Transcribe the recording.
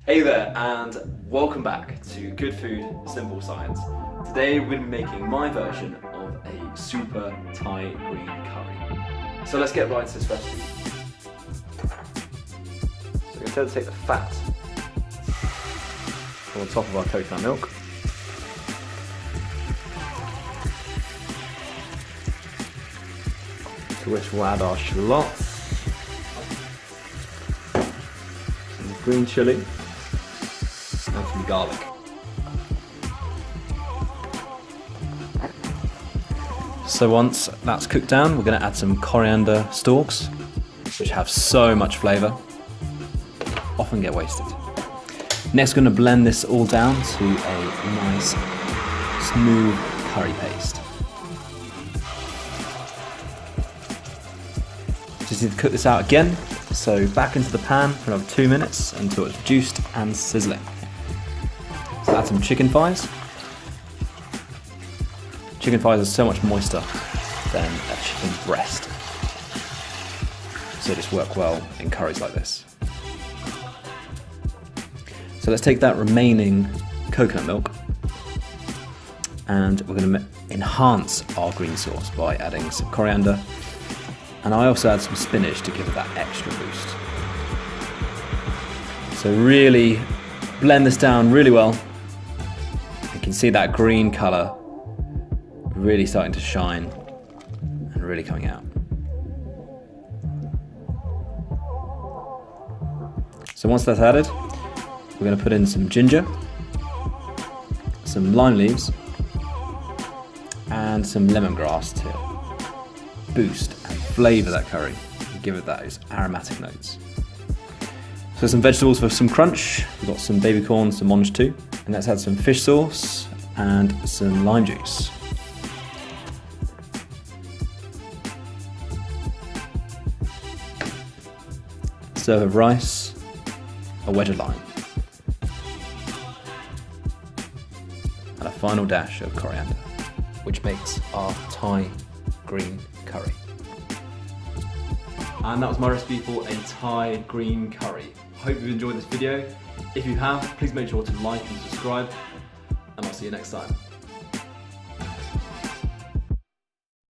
Hey there, and welcome back to Good Food, Simple Science. Today we're going to be making my version of a super Thai green curry. So let's get right into this recipe. So we're going to take the fat on top of our coconut milk. To which we'll add our shallots, some green chilli, and some garlic. So once that's cooked down, we're going to add some coriander stalks, which have so much flavour, often get wasted. Next, we're going to blend this all down to a nice, smooth curry paste. Just need to cook this out again, so back into the pan for another 2 minutes until it's juiced and sizzling. So add some chicken thighs. Chicken thighs are so much moister than a chicken breast, so they just work well in curries like this. So let's take that remaining coconut milk and we're going to enhance our green sauce by adding some coriander, and I also add some spinach to give it that extra boost. So really blend this down really well. You can see that green colour really starting to shine and really coming out. So once that's added, we're going to put in some ginger, some lime leaves, and some lemongrass to boost and flavour that curry and give it those aromatic notes. So some vegetables for some crunch. We've got some baby corn, some monge too, and let's add some fish sauce and some lime juice. Serve of rice, a wedge of lime, and a final dash of coriander, which makes our Thai green curry. And that was my recipe for a Thai green curry. Hope you've enjoyed this video. If you have, please make sure to like and subscribe, and I'll see you next time.